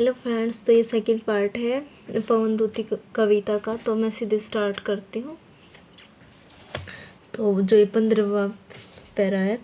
Hello friends, तो ये second part है पवनदूती कविता का। तो मैं सीधे स्टार्ट करती हूँ। तो जो ये 15वां पैरा है।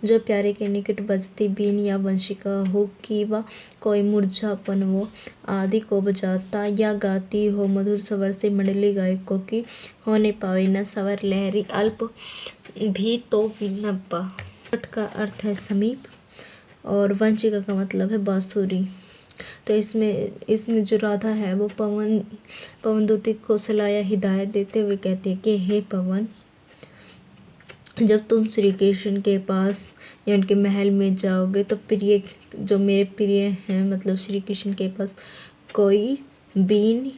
जो प्यारे के निकट बजती बीन या वंशिका हो कि वह कोई मुरझापन वो आदि को बजाता या गाती हो मधुर स्वर से मंडली गायकों की होने पावे न स्वर लहरी अल्प भी तो विनपा। का अर्थ है समीप और वंशिका का मतलब है बांसुरी। तो इसमें जो राधा है वो पवनदूती को सलाह या हिदायत देते हुए कहती है कि हे पवन, जब तुम श्री कृष्ण के पास या उनके महल में जाओगे तो प्रिय जो मेरे प्रिय हैं मतलब श्री कृष्ण के पास कोई बीन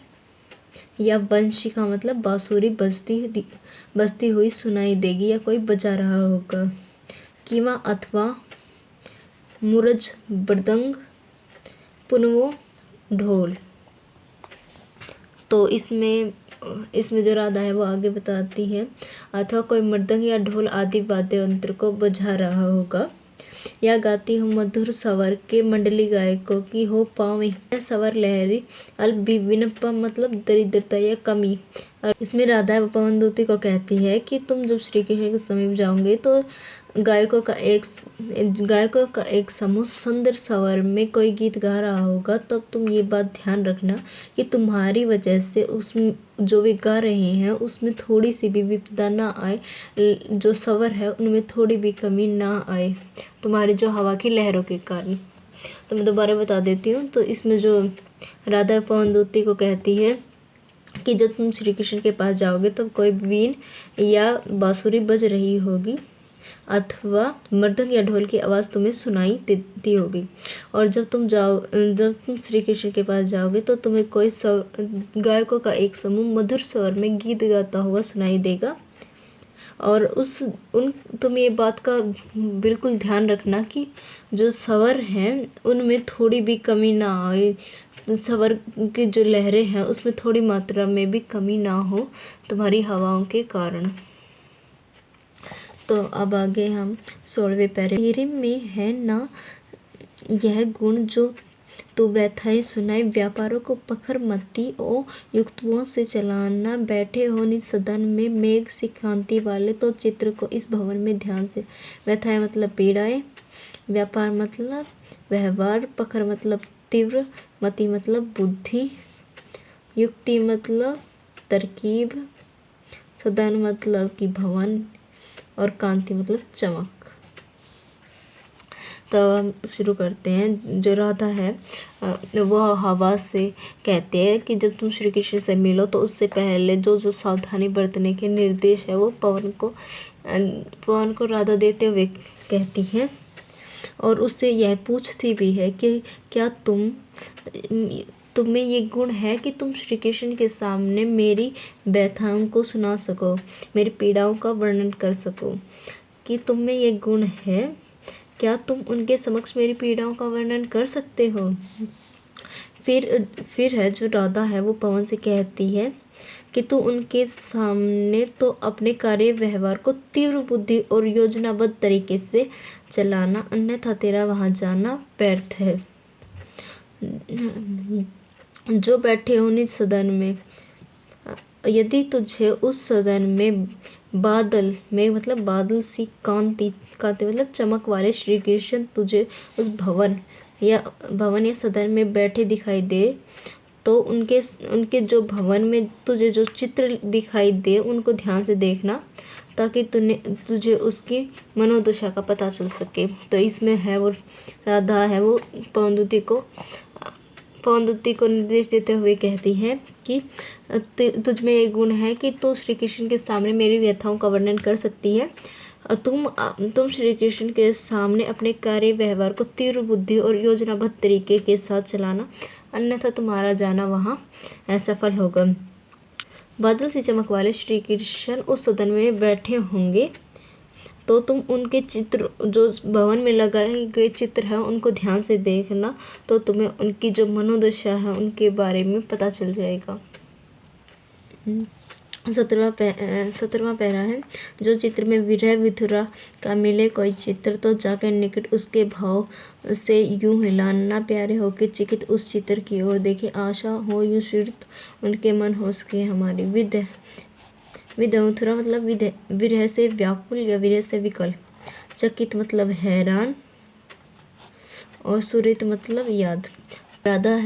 या वंशिका मतलब बांसुरी बजती हुई सुनाई देगी या कोई बजा रहा होगा। कीवा अथवा मुरज मृदंग पुनवो ढोल। तो इसमें जो राधा है वो आगे बताती है अथवा कोई मृदंग या ढोल आदि वाद्य यंत्र को बजा रहा होगा या गाती हो मधुर स्वर के मंडली गायकों की हो पावे स्वर लहरी अल्प विनपा मतलब दरिद्रता या कमी। और इसमें राधा पवनदूती को कहती है कि तुम जब श्री कृष्ण के समीप जाओगे तो गायकों का एक समूह सुंदर स्वर में कोई गीत गा रहा होगा। तब तुम ये बात ध्यान रखना कि तुम्हारी वजह से उसमें जो वे गा रहे हैं उसमें थोड़ी सी भी विपदा ना आए, जो स्वर है उनमें थोड़ी भी कमी ना आए तुम्हारी जो हवा की लहरों के कारण। तो मैं दोबारा बता देती हूँ। तो इसमें जो राधा पवनदूती को कहती है कि जब तुम श्री कृष्ण के पास जाओगे तब कोई बीन या बांसुरी बज रही होगी अथवा मृदंग या ढोल की आवाज़ तुम्हें सुनाई देती होगी। और जब तुम श्री कृष्ण के पास जाओगे तो तुम्हें कोई गायकों का एक समूह मधुर स्वर में गीत गाता हुआ सुनाई देगा। और तुम ये बात का बिल्कुल ध्यान रखना कि जो स्वर हैं उनमें थोड़ी भी कमी ना आए, स्वर की जो लहरें हैं उसमें थोड़ी मात्रा में भी कमी ना हो तुम्हारी हवाओं के कारण। तो अब आगे हम 16वें पैरे। तेरे में है ना यह गुण जो तू व्यथाएं सुनाए, व्यापारों को पखर मती ओ युक्तों से चलाना। बैठे हो निज सदन में मेघ सी कांति वाले, तो चित्र को इस भवन में ध्यान से। व्यथाएं मतलब पीड़ाएं, व्यापार मतलब व्यवहार, पखर मतलब तीव्र, मति मतलब बुद्धि, युक्ति मतलब तरकीब, सदन मतलब कि भवन और कांति मतलब चमक। तो हम शुरू करते हैं। जो राधा है वो हवा से कहते हैं कि जब तुम श्री कृष्ण से मिलो तो उससे पहले जो सावधानी बरतने के निर्देश है वो पवन को राधा देते हुए कहती हैं। और उससे यह पूछती भी है कि क्या तुम में ये गुण है कि तुम श्री कृष्ण के सामने मेरी व्यथाओं को सुना सको, मेरी पीड़ाओं का वर्णन कर सको। कि तुम में ये गुण है, क्या तुम उनके समक्ष मेरी पीड़ाओं का वर्णन कर सकते हो। फिर है जो राधा है वो पवन से कहती है कि तू उनके सामने तो अपने कार्य व्यवहार को तीव्र बुद्धि और योजनाबद्ध तरीके से चलाना, अन्यथा तेरा वहाँ जाना व्यर्थ है। जो बैठे हो निज सदन में, यदि तुझे उस सदन में बादल सी कांति मतलब चमक वाले श्री कृष्ण तुझे उस भवन या सदन में बैठे दिखाई दे, तो उनके जो भवन में तुझे जो चित्र दिखाई दे उनको ध्यान से देखना, ताकि तुझे उसकी मनोदशा का पता चल सके। तो इसमें है वो राधा है वो पवनदूती को निर्देश देते हुए कहती है कि तुझ में एक गुण है कि तू श्री कृष्ण के सामने मेरी व्यथाओं का वर्णन कर सकती है। तुम श्री कृष्ण के सामने अपने कार्य व्यवहार को तीव्र बुद्धि और योजनाबद्ध तरीके के साथ चलाना, अन्यथा तुम्हारा जाना वहाँ असफल होगा। बादल सी चमक वाले श्री कृष्ण उस सदन में बैठे होंगे, तो तुम उनके चित्र जो भवन में लगाए गए चित्र हैं उनको ध्यान से देखना, तो तुम्हें उनकी जो मनोदशा है उनके बारे में पता चल जाएगा। 17वां पैरा है। जो चित्र में विरह विधुरा का मिले कोई चित्र, तो जाकर निकट उसके भाव से यूं हिलाना, प्यारे होके चिकित उस चित्र की ओर देखे, आशा हो यूं शीर्त उनके मन हो सके हमारी। विधुरा मतलब विरह से व्याकुल या विरह से विकल। चकित मतलब हैरान, और सुरित मतलब याद। राधा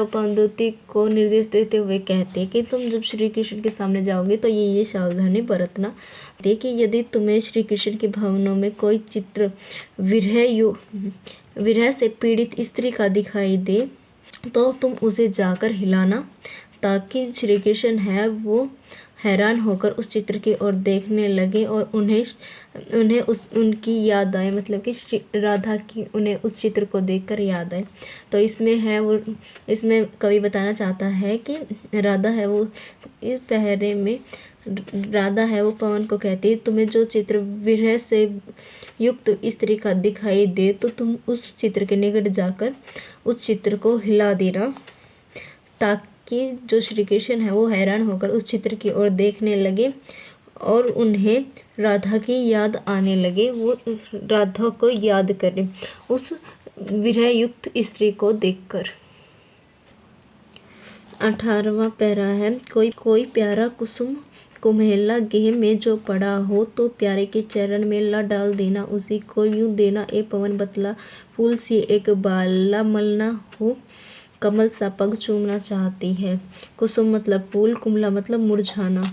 पार्वती को निर्देश देते हुए कहते कि तुम जब श्री कृष्ण के सामने जाओगे तो ये सावधानी बरतना कि यदि तुम्हें श्री कृष्ण के भवनों में कोई चित्र विरह से पीड़ित स्त्री का दिखाई दे, तो तुम उसे जाकर हिलाना, ताकि श्री कृष्ण है वो हैरान होकर उस चित्र की ओर देखने लगे और उन्हें उनकी याद आए, मतलब कि श्री राधा की उन्हें उस चित्र को देखकर याद आए। तो इसमें कवि बताना चाहता है कि राधा है वो इस पहरे में राधा है वो पवन को कहती है, तुम्हें जो चित्र विरह से युक्त स्त्री का दिखाई दे, तो तुम उस चित्र के निकट जाकर उस चित्र को हिला देना, ताकि जो श्री कृष्ण है वो हैरान होकर उस चित्र की ओर देखने लगे और उन्हें राधा की याद आने लगे, वो राधा को याद करें उस विरह युक्त स्त्री को देखकर। 18वां पैरा है। कोई प्यारा कुसुम कुम्हेला गेह में जो पड़ा हो, तो प्यारे के चरण में ला डाल देना, उसी को यूं देना ए पवन बतला, फूल सी एक बाला मलना हो, कमल सा पग चूमना चाहती है। कुसुम मतलब फूल, कुम्हला मतलब मुरझाना,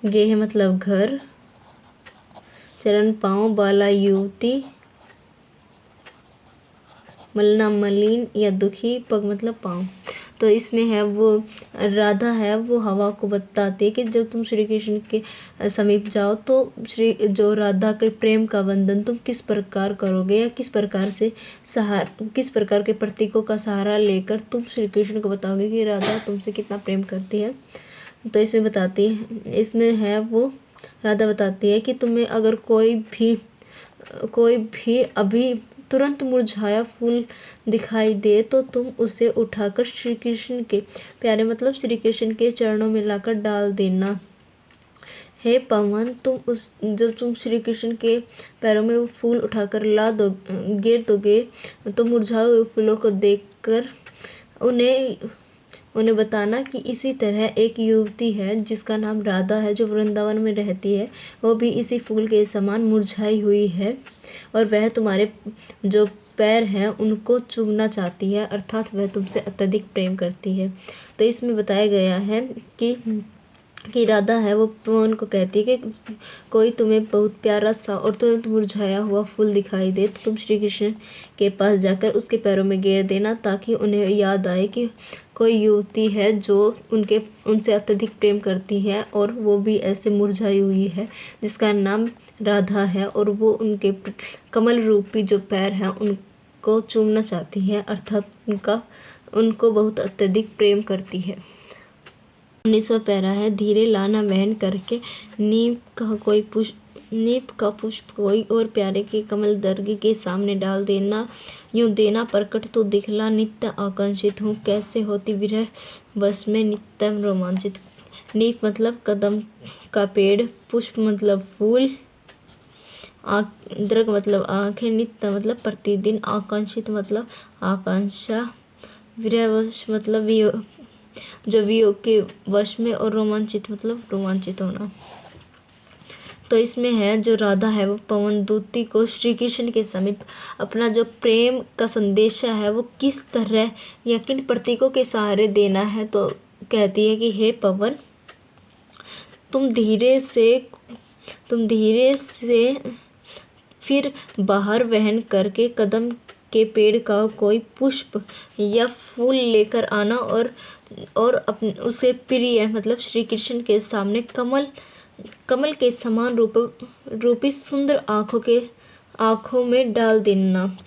गेह मतलब घर, चरण पाँव, बाला युवती, मलना मलिन या दुखी, पग मतलब पाँव। तो इसमें है वो राधा है वो हवा को बताती है कि जब तुम श्री कृष्ण के समीप जाओ, तो जो राधा के प्रेम का बंधन तुम किस प्रकार करोगे, या किस प्रकार के प्रतीकों का सहारा लेकर तुम श्री कृष्ण को बताओगे कि राधा तुमसे कितना प्रेम करती है। तो इसमें है वो राधा बताती है कि तुम्हें अगर कोई भी अभी तुरंत मुरझाया फूल दिखाई दे, तो तुम उसे उठाकर श्री कृष्ण के प्यारे मतलब श्री कृष्ण के चरणों में लाकर डाल देना। हे पवन, जब तुम श्री कृष्ण के पैरों में वो फूल उठाकर गिर दोगे, तो मुरझाए हुए फूलों को देखकर उन्हें बताना कि इसी तरह एक युवती है जिसका नाम राधा है, जो वृंदावन में रहती है, वो भी इसी फूल के समान मुरझाई हुई है, और वह तुम्हारे जो पैर हैं उनको चूमना चाहती है, अर्थात वह तुमसे अत्यधिक प्रेम करती है। तो इसमें बताया गया है कि राधा है वो पवन को कहती है कि कोई तुम्हें बहुत प्यारा सा और तुरंत मुरझाया हुआ फूल दिखाई दे, तो तुम श्री कृष्ण के पास जाकर उसके पैरों में गिर देना, ताकि उन्हें याद आए कि कोई युवती है जो उनसे अत्यधिक प्रेम करती है, और वो भी ऐसे मुरझाई हुई है, जिसका नाम राधा है, और वो उनके कमल रूपी जो पैर हैं उनको चूमना चाहती है, अर्थात उनको बहुत अत्यधिक प्रेम करती है। 19वां पैरा है। धीरे लाना वहन करके नीप का पुष्प कोई और प्यारे के कमल दर्ग के सामने डाल देना, यूं देना प्रकट तो दिखला, नित्य आकांक्षित हूँ कैसे होती विरह बस में नित्यम रोमांचित। नीप मतलब कदम का पेड़, पुष्प मतलब फूल, दर्ग मतलब आँखें, नित्य मतलब प्रतिदिन, आकांक्षित मतलब आकांक्षा, विरहवश मतलब वियोग के वश में, और रोमांचित मतलब रोमांचित होना। तो इसमें है जो राधा है वो पवन दूती को श्री कृष्ण के समीप अपना जो प्रेम का संदेशा है वो किस तरह या किन प्रतीकों के सहारे देना है, तो कहती है कि हे पवन, तुम धीरे से फिर बाहर वहन करके कदम के पेड़ का कोई पुष्प या फूल लेकर आना, और उसे प्रिय मतलब श्री कृष्ण के सामने कमल के समान रूपी सुंदर आँखों में डाल देना।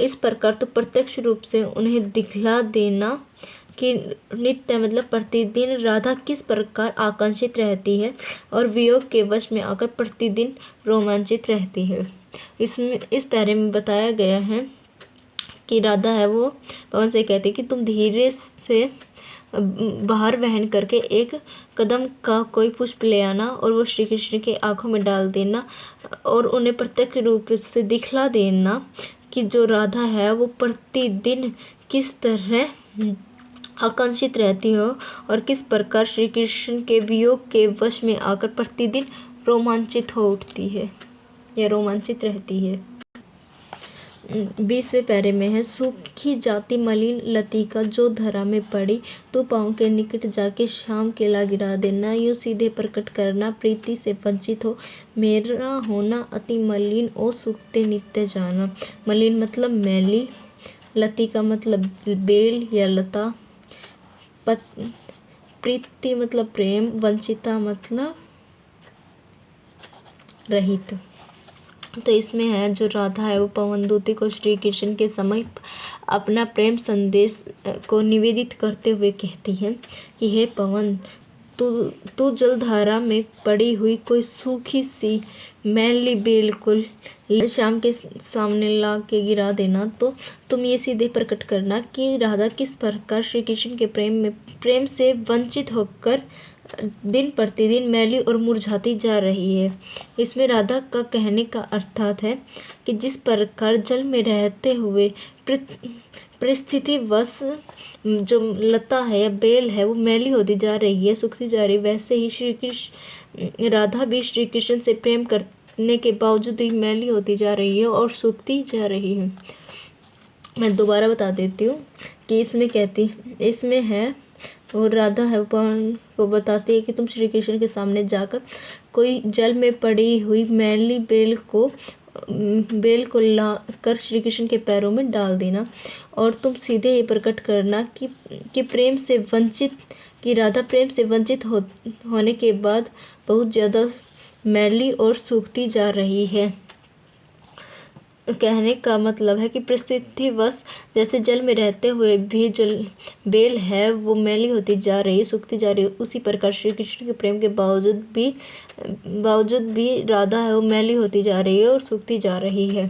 इस प्रकार तो प्रत्यक्ष रूप से उन्हें दिखला देना कि नित्य मतलब प्रतिदिन राधा किस प्रकार आकांक्षित रहती है और वियोग के वश में आकर प्रतिदिन रोमांचित रहती है। इस पैरे में बताया गया है कि राधा है वो पवन से कहती है कि तुम धीरे से बाहर वहन करके एक कदम का कोई पुष्प ले आना और वो श्री कृष्ण की आंखों में डाल देना और उन्हें प्रत्यक्ष रूप से दिखला देना कि जो राधा है वो प्रतिदिन किस तरह आकांक्षित रहती हो और किस प्रकार श्री कृष्ण के वियोग के वश में आकर प्रतिदिन रोमांचित हो उठती है या रोमांचित रहती है। 20वें पैरे में है, सूखी जाती मलिन लतिका जो धरा में पड़ी, तो पाँव के निकट जाके शाम केला गिरा देना, यूँ सीधे प्रकट करना प्रीति से वंचित हो, मेरा होना अति मलिन ओ सूखते नित्य जाना। मलिन मतलब मैली, लतिका मतलब बेल या लता, प्रीति मतलब प्रेम, वंचिता मतलब रहित। तो इसमें है जो राधा है वो पवन दूती को श्री कृष्ण के समीप अपना प्रेम संदेश को निवेदित करते हुए कहती है कि हे पवन, तू जलधारा में पड़ी हुई कोई सूखी सी मैली बेल को शाम के सामने ला के गिरा देना। तो तुम ये सीधे प्रकट करना कि राधा किस प्रकार श्री कृष्ण के प्रेम से वंचित होकर दिन प्रतिदिन मैली और मुरझाती जा रही है। इसमें राधा का कहने का अर्थात है कि जिस प्रकार जल में रहते हुए परिस्थितिवश जो लता है या बेल है वो मैली होती जा रही है, सूखती जा रही है, वैसे ही राधा भी श्री कृष्ण से प्रेम करने के बावजूद ही मैली होती जा रही है और सूखती जा रही है। मैं दोबारा बता देती हूँ कि इसमें है और राधा है पवन को बताती है कि तुम श्री कृष्ण के सामने जाकर कोई जल में पड़ी हुई मैली बेल को ला कर श्री कृष्ण के पैरों में डाल देना और तुम सीधे ये प्रकट करना कि प्रेम से वंचित कि राधा प्रेम से वंचित होने के बाद बहुत ज़्यादा मैली और सूखती जा रही है। कहने का मतलब है कि परिस्थितिवश जैसे जल में रहते हुए भी जो बेल है वो मैली होती जा रही है, सूखती जा रही है, उसी प्रकार श्री कृष्ण के प्रेम के बावजूद भी राधा है वो मैली होती जा रही है और सूखती जा रही है।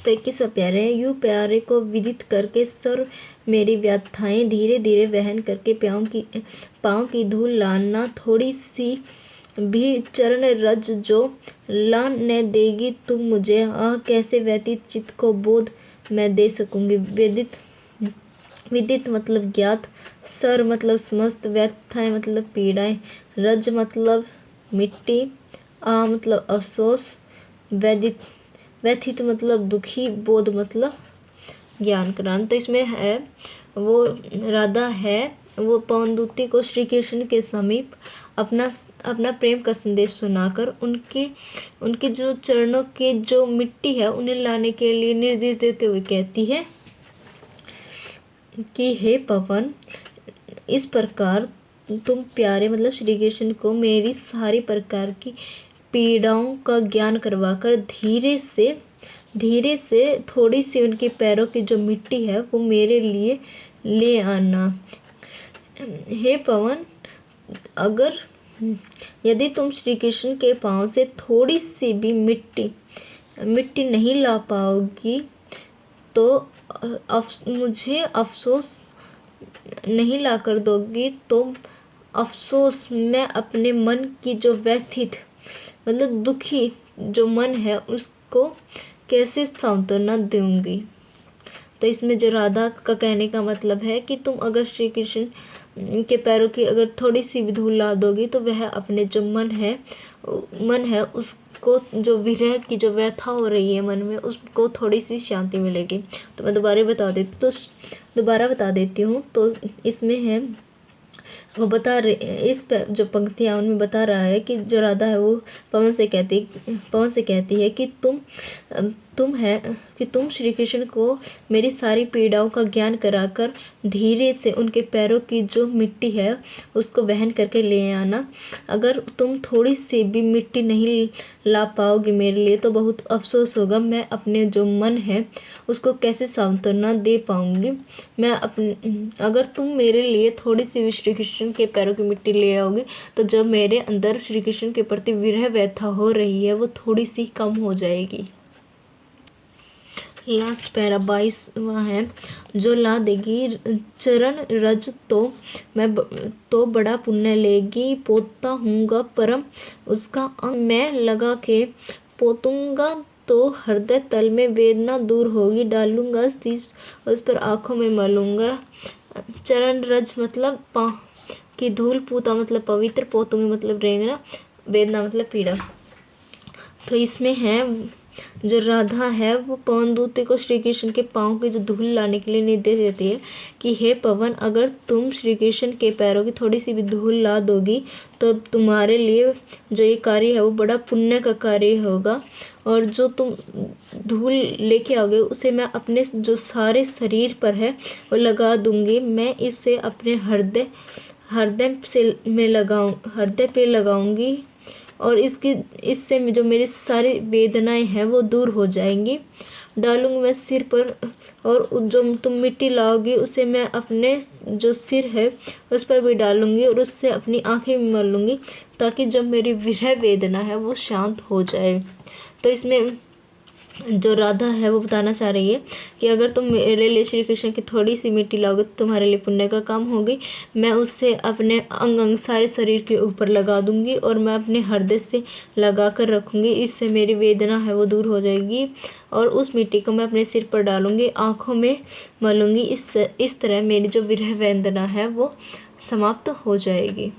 तो 21वां प्यारे है, यूँ प्यारे को विदित करके सर मेरी व्याथाएं धीरे धीरे वहन करके पाँव की धूल लाना, थोड़ी सी भी चरण रज जो ला न देगी तुम मुझे, कैसे व्यतीत चित्त को बोध मैं दे सकूंगी। विदित मतलब ज्ञात, सर मतलब समस्त, व्यथाएं मतलब पीड़ाएं, रज मतलब मिट्टी, मतलब अफसोस, व्यथित मतलब दुखी, बोध मतलब ज्ञान कराना। तो इसमें है वो राधा है वो पवनदूती को श्री कृष्ण के समीप अपना प्रेम का संदेश सुनाकर उनके जो चरणों के जो मिट्टी है उन्हें लाने के लिए निर्देश देते हुए कहती है कि हे पवन, इस प्रकार तुम प्यारे मतलब श्री कृष्ण को मेरी सारी प्रकार की पीड़ाओं का ज्ञान करवाकर धीरे से थोड़ी सी उनके पैरों की जो मिट्टी है वो मेरे लिए ले आना। हे पवन, यदि तुम श्री कृष्ण के पाँव से थोड़ी सी भी मिट्टी नहीं ला पाओगी तो मुझे अफसोस नहीं ला कर दोगी तो अफसोस मैं अपने मन की जो व्यथित मतलब दुखी जो मन है उसको कैसे सांत्वना दूंगी। तो इसमें जो राधा का कहने का मतलब है कि तुम अगर श्री कृष्ण के पैरों की अगर थोड़ी सी भी धूल ला दोगी तो वह अपने जो मन है उसको जो विरह की जो व्यथा हो रही है मन में उसको थोड़ी सी शांति मिलेगी। तो मैं दोबारा बता देती हूँ। तो इसमें है वो बता रहे इस जो पंक्तियाँ उनमें बता रहा है कि जो राधा है वो पवन से कहती है कि तुम श्री कृष्ण को मेरी सारी पीड़ाओं का ज्ञान कराकर धीरे से उनके पैरों की जो मिट्टी है उसको वहन करके ले आना। अगर तुम थोड़ी सी भी मिट्टी नहीं ला पाओगे मेरे लिए तो बहुत अफसोस होगा, मैं अपने जो मन है उसको कैसे सांत्वना दे पाऊंगी। अगर तुम मेरे लिए थोड़ी सी भी श्री कृष्ण के पैरों की मिट्टी ले आओगे तो जो मेरे अंदर श्री कृष्ण के प्रति विरह व्यथा हो रही है वो थोड़ी सी कम हो जाएगी। लास्ट पैरा 22वां है। जो ला देगी चरण रज तो बड़ा पुण्य लेगी। पोता हूँगा परम उसका अंग मैं लगा के पोतूंगा तो हृदय तल में वेदना दूर होगी। डालूंगा शीश उस पर आँखों में मलूंगा। चरण रज मतलब पाँव की धूल, पूता मतलब पवित्र, पोतूंगी मतलब रेंगना, वेदना मतलब पीड़ा। तो इसमें है जो राधा है वो पवन दूत को श्री कृष्ण के पाँव की जो धूल लाने के लिए निर्देश देती है कि हे पवन, अगर तुम श्री कृष्ण के पैरों की थोड़ी सी भी धूल ला दोगी तो तुम्हारे लिए जो ये कार्य है वो बड़ा पुण्य का कार्य होगा। और जो तुम धूल लेके आओगे उसे मैं अपने जो सारे शरीर पर है वो लगा दूंगी। मैं इसे अपने हृदय पे लगाऊंगी और इससे जो मेरी सारी वेदनाएं हैं वो दूर हो जाएंगी। डालूंगी मैं सिर पर, और जो तुम मिट्टी लाओगी उसे मैं अपने जो सिर है उस पर भी डालूंगी और उससे अपनी आंखें भी मल लूँगी ताकि जब मेरी विरह वेदना है वो शांत हो जाए। तो इसमें जो राधा है वो बताना चाह रही है कि अगर तुम मेरे लिए श्री कृष्ण की थोड़ी सी मिट्टी लाओगे तो तुम्हारे लिए पुण्य का काम होगी। मैं उससे अपने अंग सारे शरीर के ऊपर लगा दूंगी और मैं अपने हृदय से लगा कर रखूँगी। इससे मेरी वेदना है वो दूर हो जाएगी और उस मिट्टी को मैं अपने सिर पर डालूँगी, आँखों में मलूँगी। इस तरह मेरी जो विरह वेदना है वो समाप्त हो जाएगी।